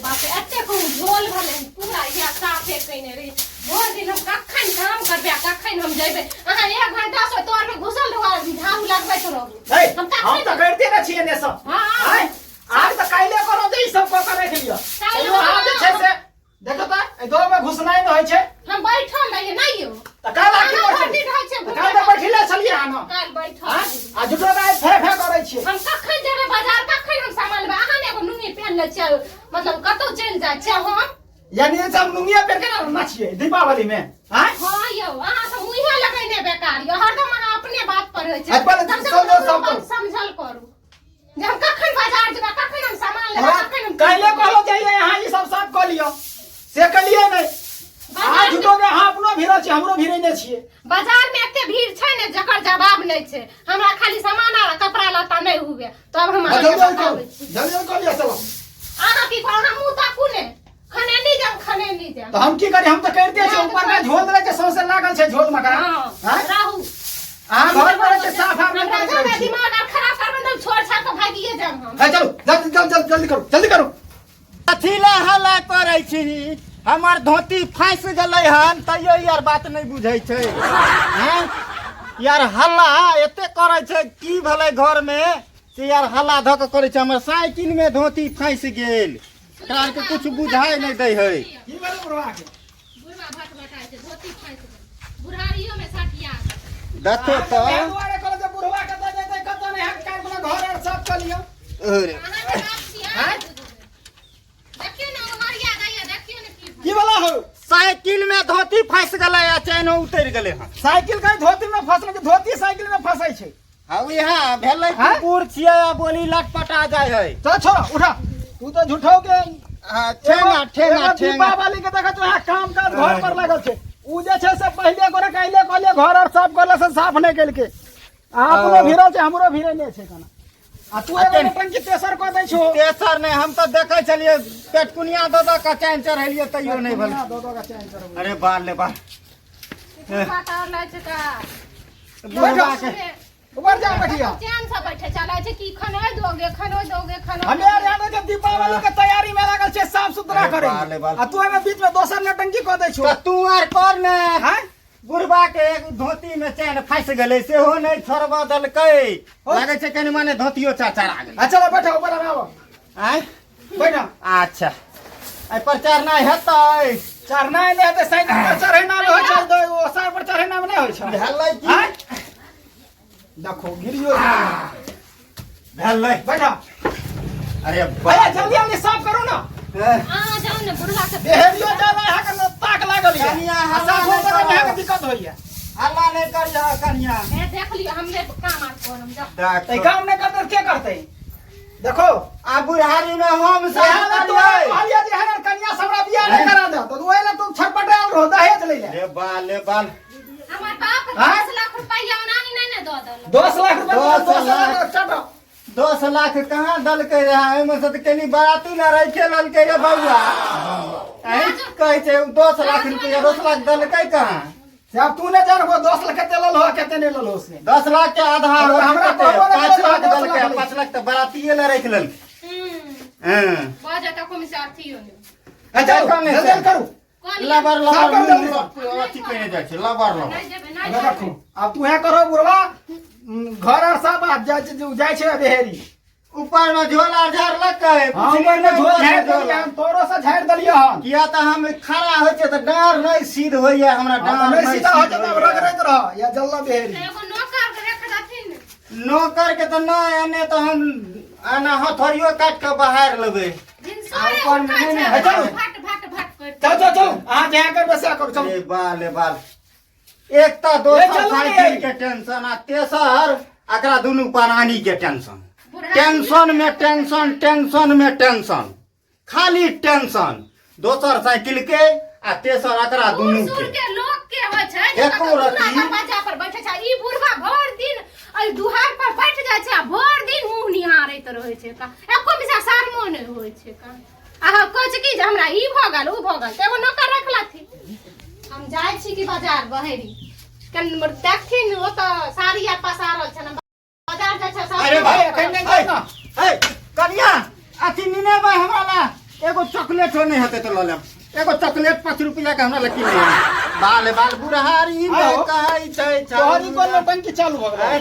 बाप एते को झोल भले पूरा या साफे कइने रे भोर दिन हम कखन काम करबे कखन हम जेबे अहाँ 1 घंटा से तोर में घुसल रहो झाड़ू लगबै तो रहू हम तो करते न छिए ने सब हां आज तो काइले करो जे सब को करे के लियो चलो हां जे छै से देखो त ए दो में घुसनाइ न होय छै हम बैठल रहिए नहीं हो त काल आके बैठल काल बैठले छलिए हां काल बैठल आ जुटो ना फे फे करे छी हम कखन जेबे बाजार कखन हम सामान लेबे अहाँ ने एगो नुंगी पहन ले छै मतलब कतो चल जाय छै हम यानी सब नुंगिया पे के ना छिए दीपावली में हां हां यौ अहाँ सब मुइहे लगैने बेकार यो हरदम अहाँ अपने बात पर होय छै समझल करू जे हम कखन बाजार जेबे कखन हम सामान लेबे कखन हम काइले कहलो जाइए यहां ई सब साफ क लियो से कलिए नहीं आज जुटो के हां अपनो भीड़ छै हमरो भीड़ नै छिए बाजार में एते भीड़ छै ने जकर जवाब नै छै हमरा खाली सामान आ कपड़ा लत्ता नै हुए तब हम जल्दी कर लियो सब अहाँ की करो हम मुंह ताकू ने खने नहीं जाम तो हम की करी हम तो करते छै ऊपर में झोल दे के सौसे लागल छै झोल मकरा हां राहु हां घर पर के साफ हम दिमाग और खराब करबे तो छोड़ छाड़ के भागिए जाम हम है चलो जल्दी करो अथिला हला करै छी हमर धोती फंस गेलै हन तइयो यार बात नहीं बुझै छै हैं यार हल्ला एते करै छै की भले घर में से यार हल्ला ध के करै छै हमर साइकिल में धोती फंस गेल कार के कुछ बुझाय नहीं दै है की बोल बुढ़वा भट बटाय छै धोती फंस गेल बुढ़ारियो में सटिया देखो तो दुआरे कहल जे बुढ़वा के दे दे कत नहीं हक कार वाला घर और सब कर लियो अरे देखियो ना हमारिया गया देखियो ना की वाला हो साइकिल में धोती फंस गेलै आ चैन उतर गेलै हन साइकिल का धोती में फंस के धोती साइकिल में फंसै छै हां यहां भेलै कुकुर छियै बोली लटपटा जाय है तो छोड़ उठा तू तो झूठो के ठेंगा दीपावली के देखत वहां काम काज घर पर लागल छै उ जे छै से पहले करे काइले कहले घर और साफ करले से साफ नहीं केल के आपनो भीड़ल छै हमरो भीड़े नहीं छै कना आ तू एगो टंकी तेसर क दै छो तेसर नहीं हम तो देखे चलिए पेटकुनिया दो का चैन चढ़ेलिए तइयो नहीं भल दो का चैन चढ़ अरे बाल ले बाल फाटा लै छै का बुढ़वा के ऊपर जा बैठिया चैन से बैठे चला छै की खनो दोगे हमे यार याद है दीपावली के तैयारी में लागल छै साफ सुथरा करे आ तू एमे बीच में दोसर नटंकी क दै छो तू आर कर ने हैं बुढ़वा के एक धोती में चैन फंस गेलै सेहो नहीं छोड़बा दलकै लागे छै कनी माने धोतियो चढ़ा गेलै चलो बैठो ऊपर में आओ हैं बैठो अच्छा ए पर चढ़ना हेतै चढ़ना नहीं हेतै साइकिल पर चढ़ना में होय छै दो ओसार पर चढ़ना में नहीं होय छै भेलै की देखो गिरियो भेलै बैठो अरे भैया जल्दी साफ करो ना आ जाओ ना बुढ़वा के देहरियो ज्यादा है के ताक लागल है कनिया साफ करे में के दिक्कत होइए हल्ला नहीं करिया कनिया ए देख लियो हमने काम आर करम जा ए काम नहीं करते के करते देखो आ बुढ़ारी में हम सब हालिया जे है कन्या सबरा बियाह नहीं करा दे तो ओएला तुम छटपटाल रहो दहेज ले ले बाल हमर बाप 10 लाख रुपया ओनाही नहीं दो दल 10 लाख रुपया 10 लाख चटो 10 लाख कहाँ दलकै रहा एमे से कनी बाराती ना रह के ललकै रे बउआ कहै छै 10 लाख रुपया 10 लाख दलकै कहाँ से अब तू ने जान वो 10 लाख के लेल हो केते ने लेल हो उसने 10 लाख के आधा हमरा 5 लाख दलकै 5 लाख त बारातीए ले रख लेल बाजा त कोम से अथी हो अच्छा जल्दी करू लबर अथी कहने जाइ छै लबर नहीं जेबे नहीं देखो अब तू है करो बुढ़वा घर और सब आ जाय छै बेहरी ऊपर में झोला झाड़लकै ऊपर में झोला झाड़ दिया हम तोरो से झाड़ दलियो हम किया त हम खड़ा होय छै त डार नहीं सीध होइया हमरा डार नहीं सीधा हो जाता रगड़त रह या जल्ला बेहरी एगो नौकर के रख दथिन नौकर के त न एने त हम आना हथरियो काट के बाहर लेबै दिन सोए ऊपर में नहीं है भट कर चल आ जा कर बसा कर चल ए बाल एक त दोसर साइकिल के टेंशन आ तेसर एकरा दुनू प्राणी के टेंशन टेंशन में टेंशन खाली टेंशन दोसर साइकिल के आ तेसर एकरा दुनू के लोग के होय छै एको रति बाजा पर बैठे छै ई बुढ़वा भर दिन आई दुहार पर बैठ जाय छै भर दिन मुंह निहारैत रहै छै का एको मिसा शर्मो नै होय छै का आहा कहै की जे हमरा ई भ गेल उ भ गेल एगो नौकर रखलाथि हम जाय छी कि बाजार बहेरी कन देखथिन ओ त साड़ी आ पसारल छै न बाजार जाय छै अरे भाई एखन नहीं जाना ए कनिया अथी निने भाई हमरा ला एगो चॉकलेट नहीं हते तो ल लेम एगो चॉकलेट 5 रुपया के हमरा लकी नहीं बाल बाल बुढ़हारी में आओ। कहै छै तोहरी को नौटंकी चालू भ गेलै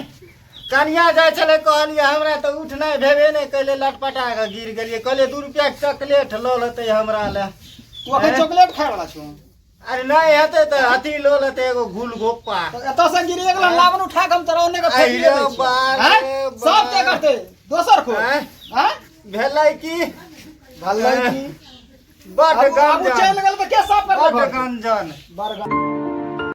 कनिया जाय छले कहलिए हमरा तो उठ नहीं भेबे नहीं कैले लटपटा के गिर गेलिए कहले 2 रुपया के चॉकलेट ल लेते हमरा ले तू अखन चॉकलेट खाय वाला छौ अरे नहीं हेते तो अथी ल लेते एगो घुल गोपा तो एतऽ से गिरी गेला लावन उठा के हम तोरा ओने के फेंक अरे दे बाप हैं रे सब के बाप। करते दोसर को हैं? हैं भेलै की भल्लै की बड अब गंजन चल गेल त के साफ कर बड गंजन बरगा